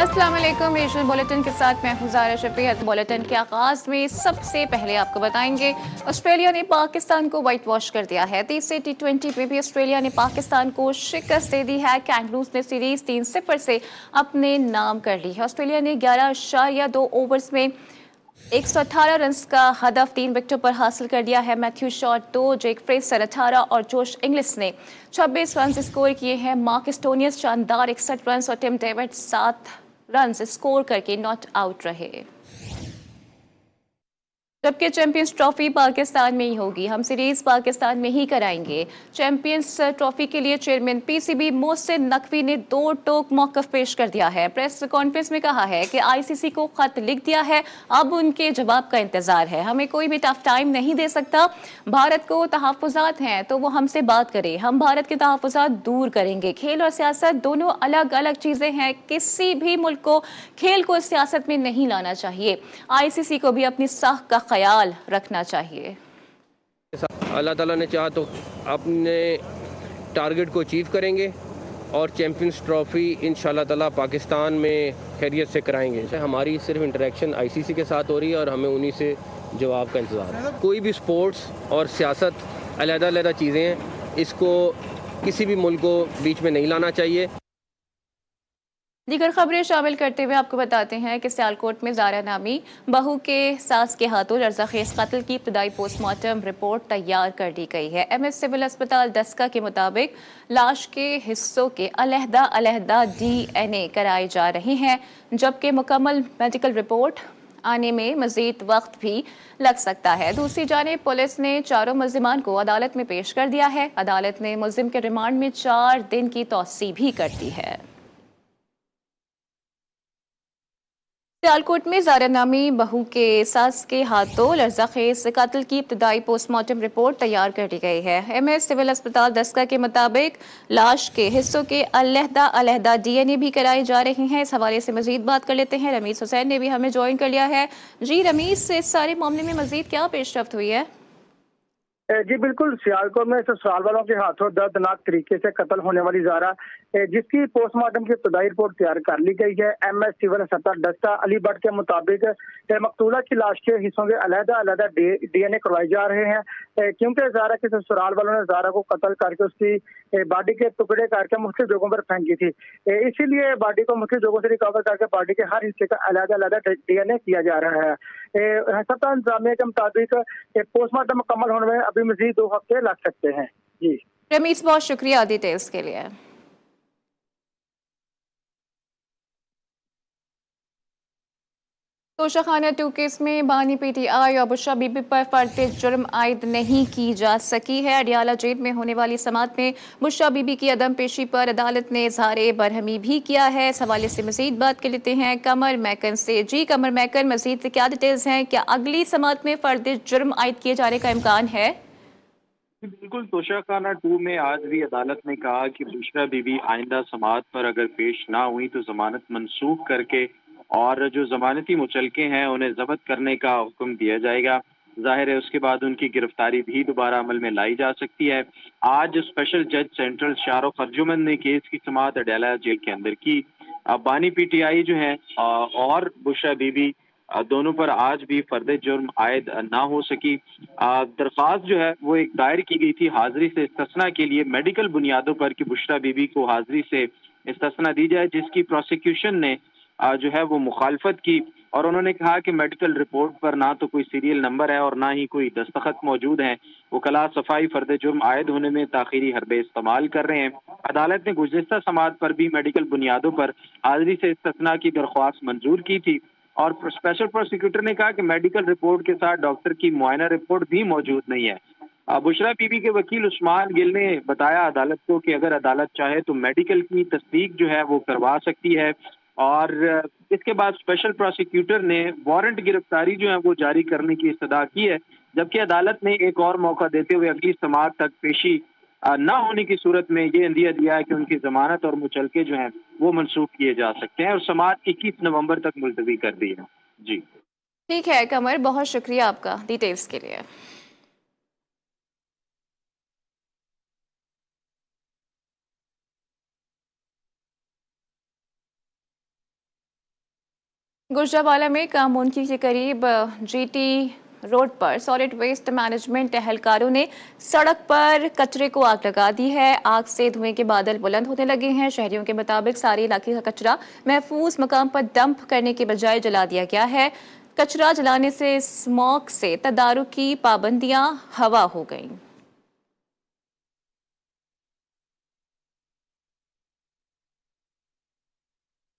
अस्सलाम वालेकुम। Regional bulletin के साथ मैं हूं ज़ारा शफी। बुलेटिन के आगाज़ में सबसे पहले आपको बताएंगे ऑस्ट्रेलिया ने पाकिस्तान को वाइट वॉश कर दिया है। तीसरे T20 में भी ऑस्ट्रेलिया ने पाकिस्तान को शिकस्त दे दी है। कैंगरूज ने सीरीज 3-0 से अपने नाम कर ली है। ऑस्ट्रेलिया ने 11.2 ओवर्स में 118 रन का हदफ 3 विकेटों पर हासिल कर दिया है। मैथ्यू शॉट 2, जेक फ्रेजर 18 और जोश इंग्लिस ने 26 रन स्कोर किए हैं। मार्क स्टोनियस शानदार 61 रन और टिम डेविड 7 रन स्कोर करके नॉट आउट रहे। जबकि चैंपियंस ट्रॉफी पाकिस्तान में ही होगी। हम सीरीज पाकिस्तान में ही कराएंगे। चैंपियंस ट्रॉफी के लिए चेयरमैन पीसीबी मोहसिन नकवी ने 2 टोक मौकफ पेश कर दिया है। प्रेस कॉन्फ्रेंस में कहा है कि आईसीसी को खत लिख दिया है, अब उनके जवाब का इंतजार है। हमें कोई भी टफ टाइम नहीं दे सकता। भारत को तहफ़्फ़ुज़ात हैं तो वो हमसे बात करे, हम भारत के तहफ़्फ़ुज़ात दूर करेंगे। खेल और सियासत दोनों अलग अलग चीजें हैं। किसी भी मुल्क को खेल को सियासत में नहीं लाना चाहिए। आईसीसी को भी अपनी साख का ख्याल रखना चाहिए। अल्लाह ताला ने चाहा तो अपने टारगेट को अचीव करेंगे और चैंपियंस ट्रॉफ़ी इंशाल्लाह ताला पाकिस्तान में खैरियत से कराएंगे। हमारी सिर्फ इंटरेक्शन आईसीसी के साथ हो रही है और हमें उन्हीं से जवाब का इंतज़ार है। कोई भी स्पोर्ट्स और सियासत अलग-अलग चीज़ें हैं, इसको किसी भी मुल्क को बीच में नहीं लाना चाहिए। दीगर खबरें शामिल करते हुए आपको बताते हैं कि सियालकोट में जारा नामी बहू के सास के हाथों लर्ज़ाखेज़ कत्ल की इब्तदाई पोस्टमार्टम रिपोर्ट तैयार कर दी गई है। एमएस सिविल अस्पताल दस्का के मुताबिक लाश के हिस्सों के अलहदा डीएनए कराए जा रहे हैं, जबकि मुकम्मल मेडिकल रिपोर्ट आने में मजीद वक्त भी लग सकता है। दूसरी जानिब पुलिस ने चारों मुल्जिमान को अदालत में पेश कर दिया है। अदालत ने मुल्जिम के रिमांड में 4 दिन की तौसी भी कर दी है। सियालकोट में जारा नामी बहू के सास के हाथों लर्ज़ाखेज़ कत्ल की इब्तदाई पोस्टमार्टम रिपोर्ट तैयार कर दी गई है। एमएस सिविल अस्पताल दस्का के मुताबिक लाश के हिस्सों के अलहदा डीएनए भी कराए जा रहे हैं। इस हवाले से मजीद बात कर लेते हैं। रमीज हुसैन ने भी हमें ज्वाइन कर लिया है। जी रमीज, इस सारे मामले में मजीद क्या पेशरफ्त हुई है? जी बिल्कुल, सियालकोट में ससुराल वालों के हाथों दर्दनाक तरीके से कत्ल होने वाली जारा, जिसकी पोस्टमार्टम की इब्तदाई रिपोर्ट तैयार कर ली गई है। एमएस सिविल अस्पताल दस्ता अली भट्ट के मुताबिक मकतूला की लाश के हिस्सों के अलग-अलग डीएनए करवाए जा रहे हैं, क्योंकि जारा के ससुराल वालों ने जारा को कत्ल करके उसकी बॉडी के टुकड़े करके मुख्तलिफ जगहों पर फेंकी थी। इसीलिए बॉडी को मुख्तलिफ जगहों से रिकवर करके बॉडी के हर हिस्से का अलग-अलग डीएनए किया जा रहा है। अस्पताल इंतजामिया के मुताबिक पोस्टमार्टम मुकम्मल होने में अभी मजीद 2 हफ्ते लग सकते हैं। जी रमीज, बहुत शुक्रिया डिटेल्स के लिए। तोशाखाना 2 केस में बानी पीटीआई और बुशरा बीबी पर फर्द जुर्म आयद नहीं की जा सकी है। अडियाला जेल में होने वाली समात में बुशरा बीबी की अदम पेशी पर अदालत ने इजहार बरहमी भी किया है। इस हवाले से मजीद बात कर लेते हैं कमर मैकन से। जी कमर मैकन, मजीद क्या डिटेल्स हैं? क्या अगली समात में फर्द जुर्म आयद किए जाने का इम्कान है? बिल्कुल, तोशाखाना 2 में आज भी अदालत ने कहा कि बुशरा बीबी आइंदा समाअत पर अगर पेश ना हुई तो जमानत मनसूख करके और जो जमानती मुचलके हैं उन्हें जब्त करने का हुक्म दिया जाएगा। जाहिर है उसके बाद उनकी गिरफ्तारी भी दोबारा अमल में लाई जा सकती है। आज स्पेशल जज सेंट्रल शाहरुख अर्जुमन ने केस की समाअत अडयाला जेल के अंदर की। बानी पीटीआई जो है और बुशरा बीबी दोनों पर आज भी फर्द जुर्म आयद ना हो सकी। दरख्वास्त जो है वो एक दायर की गई थी हाजिरी से इस्तिस्ना के लिए मेडिकल बुनियादों पर कि बुशरा बीबी को हाजिरी से इस्तिस्ना दी जाए, जिसकी प्रोसिक्यूशन ने जो है वो मुखालफत की और उन्होंने कहा कि मेडिकल रिपोर्ट पर ना तो कोई सीरियल नंबर है और ना ही कोई दस्तखत मौजूद हैं। वकला सफाई फर्द जुर्म आयद होने में ताखीरी हरबे इस्तेमाल कर रहे हैं। अदालत ने गुज़िश्ता समाअत पर भी मेडिकल बुनियादों पर हाजिरी से इस्तिस्ना की दरख्वास्त मंजूर की थी और स्पेशल प्रोसिक्यूटर ने कहा कि मेडिकल रिपोर्ट के साथ डॉक्टर की मुआयना रिपोर्ट भी मौजूद नहीं है। बुशरा बीबी के वकील उस्मान गिल ने बताया अदालत को कि अगर अदालत चाहे तो मेडिकल की तस्दीक जो है वो करवा सकती है और इसके बाद स्पेशल प्रोसिक्यूटर ने वारंट गिरफ्तारी जो है वो जारी करने की इस्तदा की है, जबकि अदालत ने एक और मौका देते हुए अगली समाअत तक पेशी ना होने की सूरत में ये इंदिया दिया है कि उनकी जमानत और मुचलके जो हैं वो मनसूख किए जा सकते हैं और समाअत 21 नवंबर तक मुलतवी कर दी है। जी ठीक है कमर, बहुत शुक्रिया आपका डिटेल्स के लिए। गुजरावाला में कामोनकी के करीब जीटी रोड पर सॉलिड वेस्ट मैनेजमेंट एहलकारों ने सड़क पर कचरे को आग लगा दी है। आग से धुएं के बादल बुलंद होने लगे हैं। शहरियों के मुताबिक सारे इलाके का कचरा महफूज मकाम पर डंप करने के बजाय जला दिया गया है। कचरा जलाने से स्मॉग से तदारुकी पाबंदियां हवा हो गईं।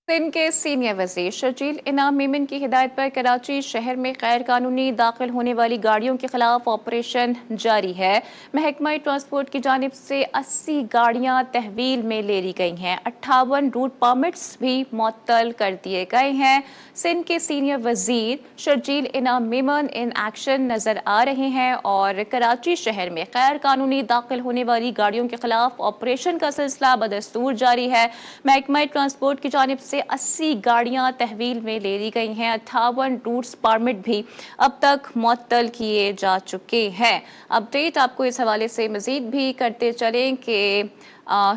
सिंध के सीनियर वजीर शर्जील इनाम मेमन की हिदायत पर कराची शहर में गैर कानूनी दाखिल होने वाली गाड़ियों के खिलाफ ऑपरेशन जारी है। महकमा ट्रांसपोर्ट की जानिब से 80 गाड़ियां तहवील में ले ली गई हैं। 58 रूट परमिट्स भी मुअत्तल कर दिए गए हैं। सिंध के सीनियर वजीर शर्जील इनाम मेमन इन एक्शन नजर आ रहे हैं और कराची शहर में गैर कानूनी दाखिल होने वाली गाड़ियों के खिलाफ ऑपरेशन का सिलसिला बदस्तूर जारी है। महकमा ट्रांसपोर्ट की जानिब से 80 गाड़ियां तहवील में ले ली गई हैं। 58 रूट्स परमिट भी अब तक मुअत्तल किए जा चुके हैं। अपडेट आपको इस हवाले से मजीद भी करते चलें कि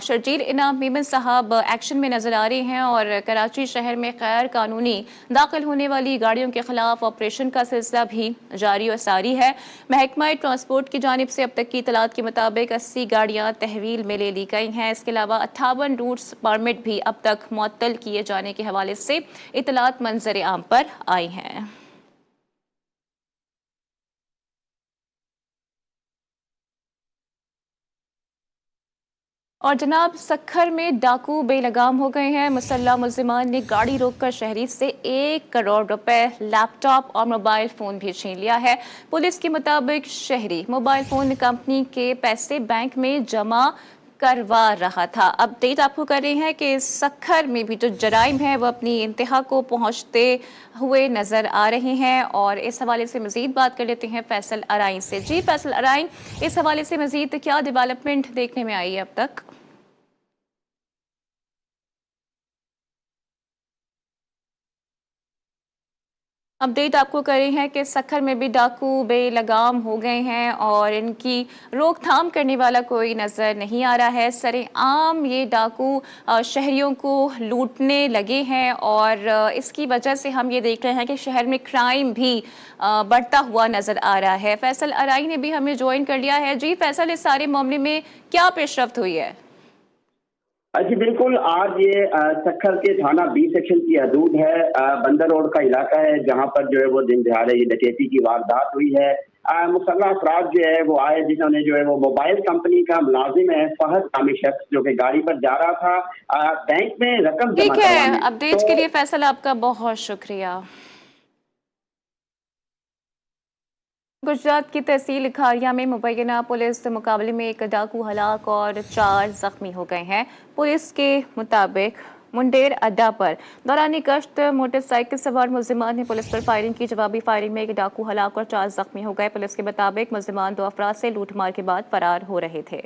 शर्जील इनाम मेमन साहब एक्शन में नजर आ रहे हैं और कराची शहर में गैर कानूनी दाखिल होने वाली गाड़ियों के खिलाफ ऑपरेशन का सिलसिला भी जारी और सारी है। महकमा ट्रांसपोर्ट की जानिब से अब तक की इतलात के मुताबिक 80 गाड़ियां तहवील में ले ली गई हैं। इसके अलावा 58 रूट्स परमिट भी अब तक मुअत्तल किए जाने के हवाले से इतलात मंजर आम पर आई हैं। और जनाब सखर में डाकू बेलगाम हो गए हैं। मुसल्लह मुल्जिमान ने गाड़ी रोककर शहरी से 1 करोड़ रुपए, लैपटॉप और मोबाइल फ़ोन भी छीन लिया है। पुलिस के मुताबिक शहरी मोबाइल फ़ोन कंपनी के पैसे बैंक में जमा करवा रहा था। अपडेट आपको कर रहे हैं कि सखर में भी जो जराइम है वो अपनी इंतहा को पहुंचते हुए नजर आ रहे हैं और इस हवाले से मजीद बात कर लेते हैं फैसल अराइन से। जी फैसल अराइन, इस हवाले से मजीद क्या डेवलपमेंट देखने में आई है अब तक? अपडेट आपको कर रहे हैं कि सखर में भी डाकू बेलगाम हो गए हैं और इनकी रोकथाम करने वाला कोई नज़र नहीं आ रहा है। सरेआम ये डाकू शहरियों को लूटने लगे हैं और इसकी वजह से हम ये देख रहे हैं कि शहर में क्राइम भी बढ़ता हुआ नज़र आ रहा है। फैसल अराई ने भी हमें ज्वाइन कर लिया है। जी फैसल, इस सारे मामले में क्या पेशरफ्त हुई है? जी बिल्कुल, आज ये सखर के थाना बी सेक्शन की हदूद है। बंदर रोड का इलाका है जहां पर जो है वो दिन दिहाड़े ये डकैती की वारदात हुई है। मुसल्लह अफराद जो है वो आए, जिन्होंने जो है वो मोबाइल कंपनी का मुलाजिम है फहद नामी शख्स, जो कि गाड़ी पर जा रहा था बैंक में रकम जमा ठीक है, करवाने। अपडेट के लिए फैसल आपका बहुत शुक्रिया। गुजरात की तहसील खारिया में मुबैना पुलिस मुकाबले में एक डाकू हलाक और 4 जख्मी हो गए हैं। पुलिस के मुताबिक मुंडेर अड्डा पर दौरान गश्त मोटरसाइकिल सवार मुल्जिमान ने पुलिस पर फायरिंग की। जवाबी फायरिंग में एक डाकू हलाक और 4 जख्मी हो गए। पुलिस के मुताबिक मुल्जिमान 2 अफराद से लूटमार के बाद फरार हो रहे थे।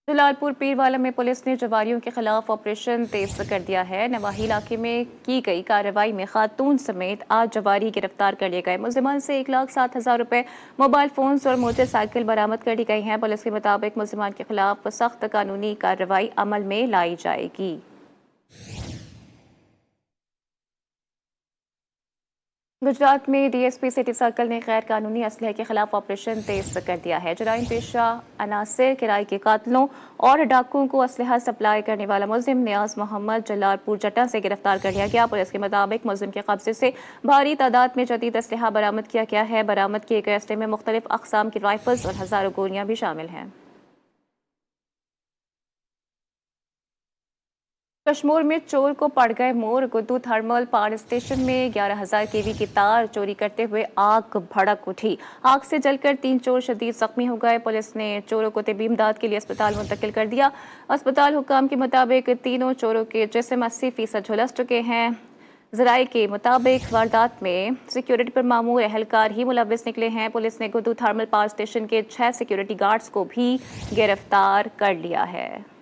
जलालपुर पीरवाला में पुलिस ने जवारियों के खिलाफ ऑपरेशन तेज कर दिया है। नवाही इलाके में की गई कार्रवाई में खातून समेत 8 जवारी गिरफ्तार कर लिए गए। मुल्जिमान से 1,07,000 रुपए, मोबाइल फोन्स और मोटरसाइकिल बरामद कर ली गई हैं। पुलिस के मुताबिक मुल्जिमान के खिलाफ सख्त कानूनी कार्रवाई अमल में लाई जाएगी। गुजरात में डीएसपी सिटी सर्कल ने गैर कानूनी असलहे के खिलाफ ऑपरेशन तेज कर दिया है। जराइम पेशा अनासिर, किराए के कातलों और डाकुओं को असलहा सप्लाई करने वाला मुल्जिम नियाज मोहम्मद जलालपुर जटा से गिरफ्तार कर लिया गया। पुलिस के मुताबिक मुल्जिम के कब्जे से भारी तादाद में जदीद असलहा बरामद किया गया है। बरामद किए गए असलहे में मुख्तलिफ अकसाम की राइफल्स और हजारों गोलियां भी शामिल हैं। कश्मीर में चोर को पड़ गए मोर। गुद्दू थर्मल पावर स्टेशन में 11,000 केवी की तार चोरी करते हुए आग भड़क उठी। आग से जलकर 3 चोर शदीद जख्मी हो गए। पुलिस ने चोरों को तबी इमदाद के लिए अस्पताल मुंतकिल कर दिया। अस्पताल हुक्काम के मुताबिक तीनों चोरों के जिस्म 80% झुलस चुके हैं। जराये के मुताबिक वारदात में सिक्योरिटी पर मामूर एहलकार ही मुलविस निकले हैं। पुलिस ने गुद्दू थर्मल पावर स्टेशन के 6 सिक्योरिटी गार्ड्स को भी गिरफ्तार कर लिया है।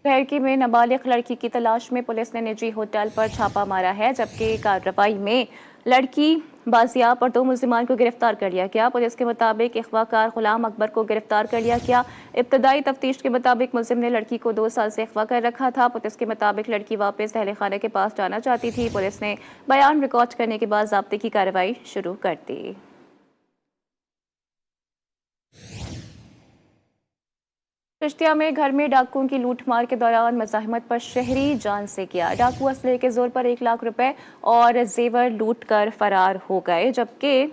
खैरकी में नाबालिग लड़की की तलाश में पुलिस ने निजी होटल पर छापा मारा है, जबकि कार्रवाई में लड़की बाजियाब और 2 मुल्जिमान को गिरफ्तार कर लिया गया। पुलिस के मुताबिक अगवाकार गुलाम अकबर को गिरफ्तार कर लिया गया। इब्तदाई तफ्तीश के मुताबिक मुल्जिम ने लड़की को 2 साल से अगवा कर रखा था। पुलिस के मुताबिक लड़की वापस अहल खाने के पास जाना चाहती थी। पुलिस ने बयान रिकॉर्ड करने के बाद ज़ाब्ते की कार्रवाई शुरू कर दी। चिश्तिया में घर में डाकुओं की लूटमार के दौरान मज़ाहमत पर शहरी जान से गया। डाकू असले के जोर पर 1 लाख रुपए और जेवर लूट कर फरार हो गए, जबकि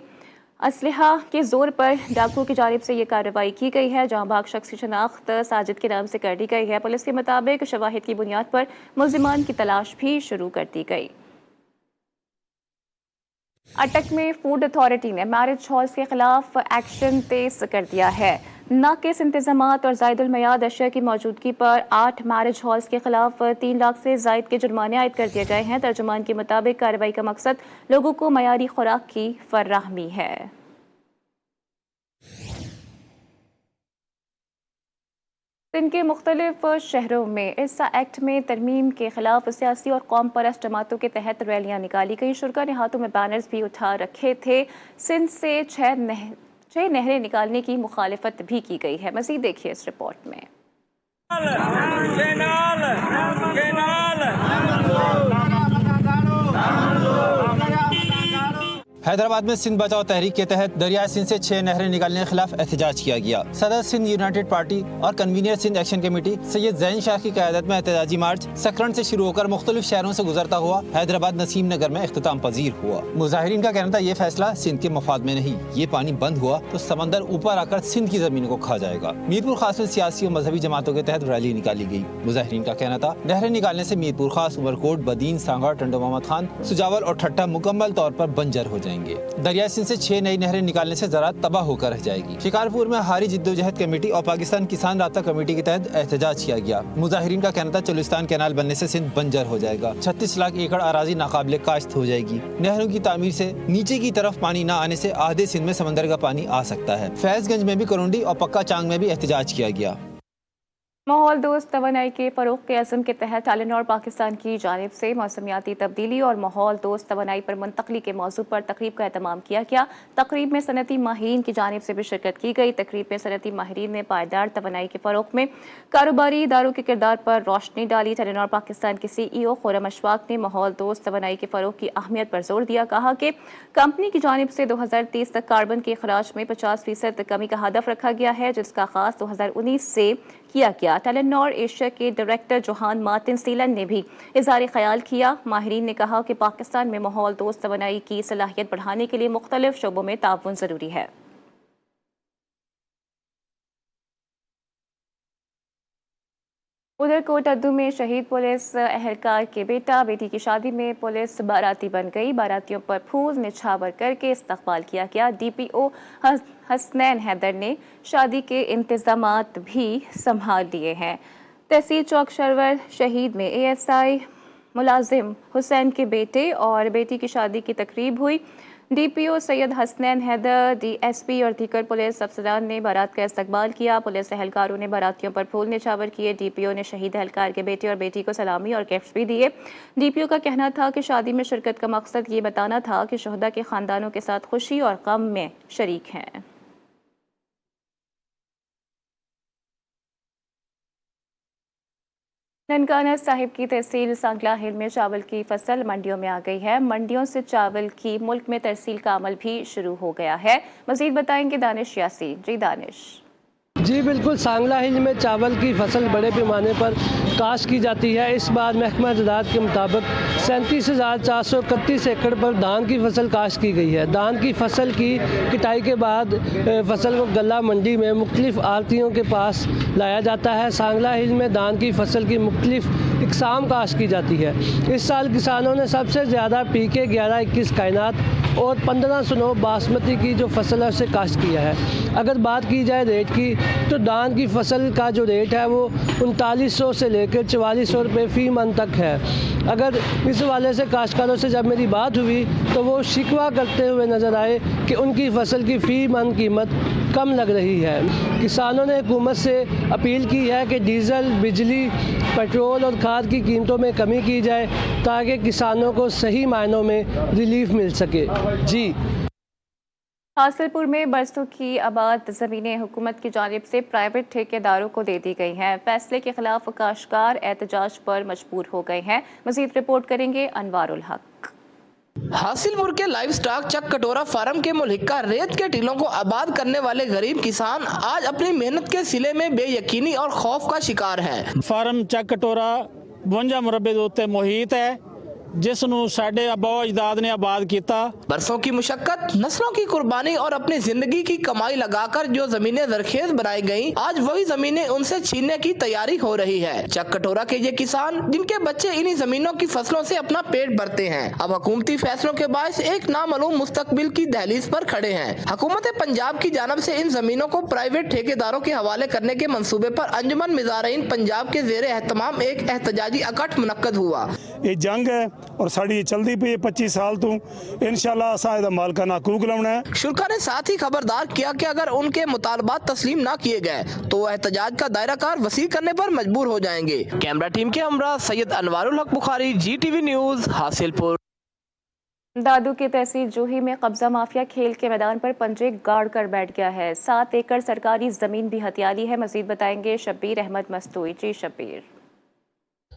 असलहा के जोर पर डाकुओं की जानिब से ये कार्रवाई की गई है, जहां भाग शख्स की शनाख्त साजिद के नाम से कर दी गई है। पुलिस के मुताबिक शवाहिद की बुनियाद पर मुल्जिमान की तलाश भी शुरू कर दी गई। अटक में फूड अथॉरिटी ने मैरिज हॉल्स के खिलाफ एक्शन तेज कर दिया है। नाकिस इंतजामात और ज़ायदुल मयाद अशिया की मौजूदगी पर 8 मैरिज हॉल्स के खिलाफ 3 लाख से ज़ायद के जुर्माने आयद कर दिए गए हैं। तर्जुमान के मुताबिक कार्रवाई का मकसद लोगों को मयारी खुराक की फराहमी है। सिंध के मुख्तलिफ शहरों में इस एक्ट में तरमीम के खिलाफ सियासी और कौम परस्त जमातों के तहत रैलियां निकाली गई। शुरका ने हाथों में बैनर्स भी उठा रखे थे। सिंध से 6 नहरें निकालने की मुखालिफत भी की गई है। मज़ीद देखिए इस रिपोर्ट में। हैदराबाद में सिंध बचाओ तहरीक के तहत दरियाए सिंध से 6 नहरें निकालने के खिलाफ एहतजाज किया गया। सदर सिंध यूनाइटेड पार्टी और convener Sindh action committee Syed Zain Shah की क़यादत में एहतजाजी मार्च सकरन से शुरू होकर मुख्तलिफ शहरों से गुजरता हुआ हैदराबाद नसीम नगर में इख्तिताम पजीर हुआ। मुजाहिरीन का कहना था ये फैसला सिंध के मफाद में नहीं, ये पानी बंद हुआ तो समंदर ऊपर आकर सिंध की जमीन को खा जाएगा। मीरपुर खास में सियासी और मजहबी जमातों के तहत रैली निकाली गई। मुजाहिरीन का कहना था नहरें निकालने से मीरपुर खास, उमरकोट, बदीन, सांगड़, टंडो मोहम्मद खान, सुजावल और ठट्टा मुकम्मल तौर पर बंजर हो जाएंगे। दरिया सिंध से 6 नई नहरें निकालने से ज़राअत तबाह होकर रह जाएगी। शिकारपुर में हारी जिद्दोजहद कमेटी और पाकिस्तान किसान राब्ता कमेटी के तहत एहतजाज किया गया। मुजाहिरीन का कहना था चुलिस्तान कैनाल बनने से सिंध बंजर हो जाएगा। 36 लाख एकड़ अराजी नाकाबिले काश्त हो जाएगी। नहरों की तामीर से नीचे की तरफ पानी न आने से आधे सिंध में समंदर का पानी आ सकता है। फैजगंज में भी करुंडी और पक्का चांग में भी एहतजाज किया गया। माहौल दोस्त तवानाई के फ़रोग़ के अज़्म के तहत टेलीनॉर पाकिस्तान की जानिब से मौसमियाती तब्दीली और माहौल दोस्त तवानाई पर मुंतकली के मौजू पर तकरीब का एहतमाम किया गया। तकरीब में सनती माहिरीन की जानिब से भी शिरकत की गई। तकरीब में सनती माहिरीन ने पायदार तवानाई के फ़रोग़ में कारोबारी इदारों के किरदार पर रोशनी डाली। टेलीनॉर पाकिस्तान के CEO खुर्रम अशफाक ने माहौल दोस्त तवानाई के फ़रोग़ की अहमियत पर जोर दिया। कहा कि कंपनी की जानिब से 2030 तक कार्बन के अखराज में 50% कमी का हदफ रखा गया है, जिसका आगाज़ 2019 से किया गया। टेलीनॉर एशिया के डायरेक्टर जोहान मार्टिन सीलन ने भी इज़हार ख्याल किया। माहिरीन ने कहा कि पाकिस्तान में माहौल दोस्त तवानाई की सलाहियत बढ़ाने के लिए मुख्तलिफ शोबों में ताउन ज़रूरी है। उधर कोटअद्दू में शहीद पुलिस एहलकार के बेटी की शादी में पुलिस बाराती बन गई। बारातियों पर फूल निछावर करके इस्तकबाल किया गया। DPO हसनैन हैदर ने शादी के इंतजामात भी संभाल लिए हैं। तहसील चौक शरवर शहीद में ASI मुलाजिम हुसैन के बेटे और बेटी की शादी की तकरीब हुई। DPO सैयद हसनैन हैदर, DSP और दीगर पुलिस अफसरान ने बारात का इस्तकबाल किया। पुलिस एहलकारों ने बारातियों पर फूल निछावर किए। DPO ने शहीद एहलकार के बेटे और बेटी को सलामी और गिफ्ट भी दिए। DPO का कहना था कि शादी में शिरकत का मकसद ये बताना था कि शहदा के ख़ानदानों के साथ खुशी और गम में शरीक हैं। ननकाना साहिब की तहसील सांगला हिल में चावल की फसल मंडियों में आ गई है। मंडियों से चावल की मुल्क में तरसील का अमल भी शुरू हो गया है। मज़ीद बताएंगे दानिश यासी। जी दानिश। जी बिल्कुल, सांगला हिल में चावल की फसल बड़े पैमाने पर काश्त की जाती है। इस बार महकमा ज़राअत के मुताबिक 37,431 एकड़ पर धान की फसल काश्त की गई है। धान की फसल की कटाई के बाद फसल को गला मंडी में मुख्तलिफ आड़तियों के पास लाया जाता है। सांगला हिल में धान की फसल की मुख्तलिफ इकसाम काश्त की जाती है। इस साल किसानों ने सबसे ज़्यादा PK 1121 कायनात और 1509 बासमती की जो फसल है उसे काश्त किया है। अगर बात की जाए रेट की तो धान की फसल का जो रेट है वो 3900 से लेकर 4400 रुपये फ़ी मन तक है। अगर इस हवाले से काश्तकारों से जब मेरी बात हुई तो वो शिकवा करते हुए नज़र आए कि उनकी फसल की फ़ी मन कीमत कम लग रही है। किसानों ने हुकूमत से अपील की है कि डीज़ल, बिजली, पेट्रोल और खाद की कीमतों में कमी की जाए ताकि किसानों को सही मायनों में रिलीफ मिल सके। जी। हासिलपुर में बरसों की आबाद ज़मीनें हुकूमत की जानिब से प्राइवेट ठेकेदारों को दे दी गई हैं। फैसले के खिलाफ काश्तकार एहतजाज पर मजबूर हो गए हैं। मज़ीद रिपोर्ट करेंगे अनवारुल हक। हासिलपुर के लाइव स्टॉक चक कटोरा फार्म के मुल्हिका रेत के टीलों को आबाद करने वाले गरीब किसान आज अपनी मेहनत के सिले में बेयकीनी और खौफ का शिकार हैं। फार्म चक कटोरा 52 मुरब्बे ਦੇ ਉੱਤੇ ਮੁਹੀਤ है जिस नूं साडे अब्बा अजदाद ने आबाद किया। बरसों की मुशक्कत, नस्लों की कुर्बानी और अपनी जिंदगी की कमाई लगाकर जो जमीनें जरखेज बनाई गईं, आज वही जमीनें उनसे छीनने की तैयारी हो रही है। चक कटोरा के ये किसान जिनके बच्चे इन्हीं जमीनों की फसलों से अपना पेट भरते हैं, अब हुकूमती फैसलों के बायस एक नामालूम मुस्तकबिल की दहलीज पर खड़े हैं। हुकूमत पंजाब की जानब से इन जमीनों को प्राइवेट ठेकेदारों के हवाले करने के मंसूबे पर अंजुमन मिज़ारीन पंजाब के जेर एहतमाम एक एहतजाजी इकट्ठ मुनक्कद हुआ। ये जंग है और साड़ी चलती पई 25 साल तो इंशाल्लाह असां इहदा मालकाना हकूक लवना है। शुरा ने साथ ही खबरदार किया कि अगर उनके मुतालबात तस्लीम न किए गए तो वह एहतजाज का दायरा कार वसी करने पर मजबूर हो जाएंगे। कैमरा टीम के हमरा सैयद अनवारुल हक बुखारी, GTV न्यूज़, हासिलपुर। दादू की तहसील जोही में कब्जा माफिया खेल के मैदान पर पंजे गाड़ कर बैठ गया है। 7 एकड़ सरकारी जमीन भी हथियाली है। मजीद बताएंगे शब्बीर अहमद मस्तूई। जी शब्बीर।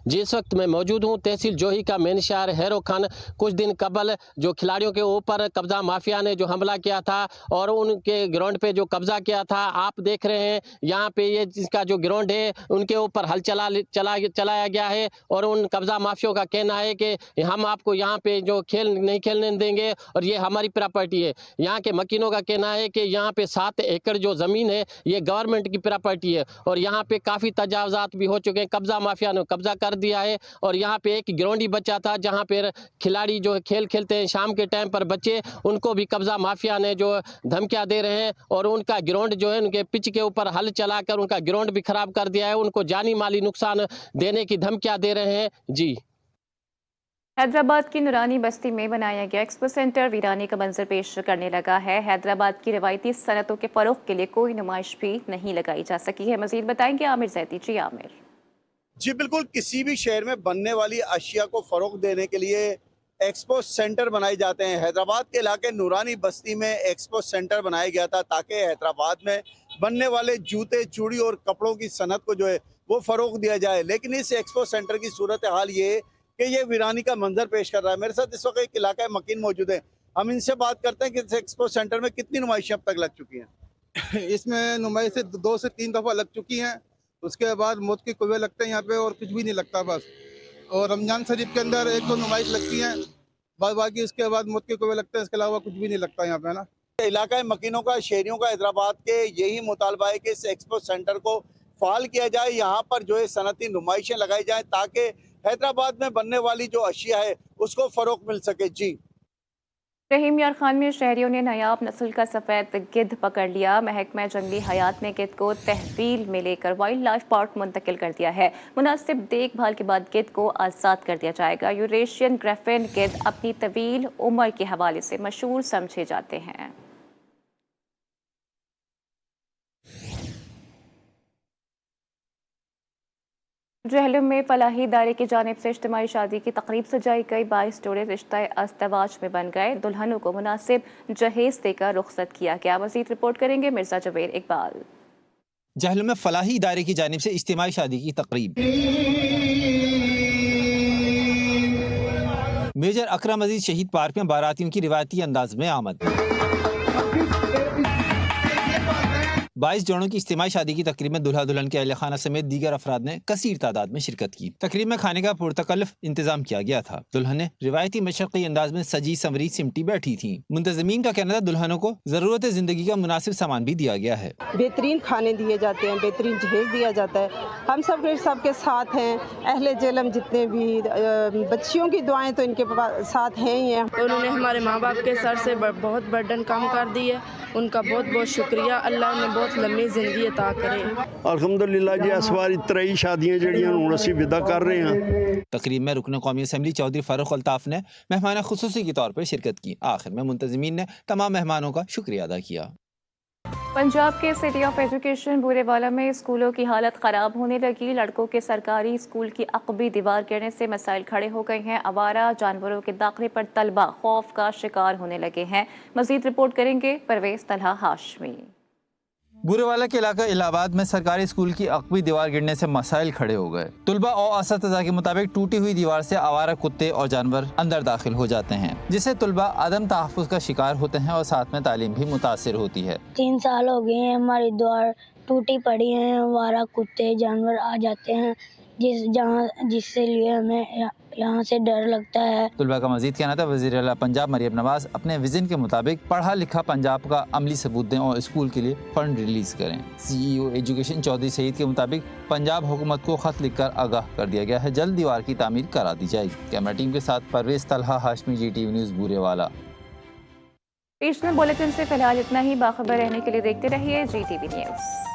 जिस वक्त मैं मौजूद हूँ तहसील जोही का मेन शहर हैरो खान, कुछ दिन कबल जो खिलाड़ियों के ऊपर कब्जा माफिया ने जो हमला किया था और उनके ग्राउंड पे जो कब्जा किया था, आप देख रहे हैं यहाँ पे ये जिसका जो ग्राउंड है उनके ऊपर हल चलाया गया है और उन कब्जा माफियों का कहना है कि हम आपको यहाँ पे जो खेल नहीं खेलने देंगे और ये हमारी प्रॉपर्टी है। यहाँ के मकीनों का कहना है कि यहाँ पे 7 एकड़ जो ज़मीन है ये गवर्नमेंट की प्रॉपर्टी है और यहाँ पे काफ़ी तजावज़ात भी हो चुके हैं। कब्जा माफिया ने कब्जा कर दिया है और यहाँ पे एक ग्राउंड ही बचा था जहाँ पे खिलाड़ी जो खेल खेलते हैं शाम के टाइम पर बच्चे, उनको भी कब्जा माफिया ने जो धमकियां दे रहे हैं और उनका ग्राउंड जो है उनके पिच के ऊपर हल चलाकर उनका ग्राउंड भी खराब कर दिया है, उनको जानी माली नुकसान देने की धमकियां दे रहे हैं। जी। हैदराबाद की नूरानी बस्ती में बनाया गया एक्सपो सेंटर वीरानी का मंजर पेश करने लगा है। हैदराबाद की रिवायती सनतों के फरोग के लिए कोई नुमाइश भी नहीं लगाई जा सकी है। मजीद बताएंगे आमिर जैदी। जी आमिर। जी बिल्कुल, किसी भी शहर में बनने वाली अशिया को फ़रोग देने के लिए एक्सपो सेंटर बनाए जाते हैं। हैदराबाद के इलाके नूरानी बस्ती में एक्सपो सेंटर बनाया गया था ताकि हैदराबाद में बनने वाले जूते, चूड़ी और कपड़ों की सनत को जो है वो फ़रोग दिया जाए। लेकिन इस एक्सपो सेंटर की सूरत हाल ये है कि ये वीरानी का मंजर पेश कर रहा है। मेरे साथ इस वक्त एक इलाका मकीन मौजूद है, हम इनसे बात करते हैं कि इस एक्सपो सेंटर में कितनी नुमाइशें अब तक लग चुकी हैं। इसमें नुमाइशें 2 से 3 दफ़ा लग चुकी हैं। उसके बाद मौत के कुएं लगते हैं यहाँ पे और कुछ भी नहीं लगता बस। और रमजान शरीफ के अंदर 1-2 नुमाइश लगती हैं, बाद बाकी उसके बाद मौत के कुएं लगते हैं, इसके अलावा कुछ भी नहीं लगता यहाँ पे ना। इलाका मकीनों का, शहरियों का हैदराबाद के यही मुतालबा है कि इस एक्सपो सेंटर को फाल किया जाए, यहाँ पर जो है सनती नुमाइशें लगाई जाए ताकि हैदराबाद में बनने वाली जो अशिया है उसको फ़रोग मिल सके। जी। रहीम यार खान में शहरियों ने नायाब नस्ल का सफ़ेद गिद्ध पकड़ लिया। महकमा जंगली हयात ने गिद्ध को तहवील में लेकर वाइल्ड लाइफ पार्क मुंतकिल कर दिया है। मुनासिब देखभाल के बाद गिद्ध को आज़ाद कर दिया जाएगा। यूरेशियन ग्रिफिन गिद्ध अपनी तवील उम्र के हवाले से मशहूर समझे जाते हैं। जहलम में फलाही इदारे की जानिब से इज्तिमाई शादी की तकरीब सजाई गई। 22 जोड़े रिश्ता अस्तवाज में बन गए। दुल्हनों को मुनासिब जहेज देकर रुखसत किया गया। मज़ीद रिपोर्ट करेंगे मिर्जा जवेर इकबाल। जहलम में फलाही इदारे की जानिब से इज्तिमाई शादी की तकरीब। मेजर अकरम अजीज शहीद पार्क में बारातियों की रिवायती अंदाज में आमद। 22 जोड़ों की इज्तिमाई शादी की तकरीब में दुल्हा दुल्हन के अहले खाना समेत दीगर अफराद ने कसीर तादाद में शिरकत की। तकरीब में खाने का पुरतकल्लुफ इंतजाम किया गया था। दुल्हनें रिवायती मशरक़ी अंदाज में सजी संवरी सिमटी बैठी थीं। मुंतज़मीन का कहना था दुल्हनों को ज़रूरत ज़िंदगी का मुनासिब सामान भी दिया गया है। बेहतरीन खाने दिए जाते हैं, बेहतरीन जहेज दिया जाता है। हम सबके साथ हैं। अहले जेलम जितने भी बच्चियों की दुआएं तो इनके साथ हैं ही हैं। उन्होंने हमारे माँ बाप के सर से बहुत बर्डन कम कर दी है, उनका बहुत बहुत शुक्रिया। अल्लाह ने बहुत बहुत लंबी जिंदगी अता करे। अल्हम्दुलिल्लाह जी इस बार 23 शादियां जड़ियां हुण असीं विदा कर रहे हैं। तकरीब में रुकन कौमी असम्बली चौधरी फारूक अल्ताफ ने मेहमान खुसूसी के तौर पर शिरकत की। आखिर में मुंतज़मीन ने तमाम मेहमानों का शुक्रिया अदा किया। पंजाब के सिटी ऑफ एजुकेशन बूरेवाला में स्कूलों की हालत ख़राब होने लगी। लड़कों के सरकारी स्कूल की अक़बी दीवार गिरने से मसाइल खड़े हो गए हैं। आवारा जानवरों के दाखिले पर तलबा खौफ का शिकार होने लगे हैं। मज़ीद रिपोर्ट करेंगे परवेज़ तलहा हाशमी। बूरेवाला के इलाका इलाहाबाद में सरकारी स्कूल की अक़बी दीवार गिरने से मसाइल खड़े हो गए। तुलबा और असतिज़ा के मुताबिक टूटी हुई दीवार से आवारा कुत्ते और जानवर अंदर दाखिल हो जाते हैं, जिससे तुलबा अदम तहफ़्फ़ुज़ का शिकार होते हैं और साथ में तालीम भी मुतासिर होती है। 3 साल हो गए हैं हमारी दीवार टूटी पड़ी है। आवारा कुत्ते जानवर आ जाते हैं जिससे लिए हमें यहाँ से डर लगता है। तुलबा का मजीद कहना था वज़ीर आला पंजाब मरियम नवाज अपने विजन के मुताबिक पढ़ा लिखा पंजाब का अमली सबूत दें और स्कूल के लिए फंड रिलीज करें। CEO एजुकेशन चौधरी सईद के मुताबिक पंजाब हुकूमत को खत लिखकर आगाह कर दिया गया है, जल्द दीवार की तामीर करा दी जाएगी। कैमरा टीम के साथ परवेज़ तलहा हाशमी, GTV न्यूज़ बूरेवाला। पेश में बुलेटिन से फिलहाल इतना ही। बाखबर रहने के लिए देखते रहिए GTV न्यूज़।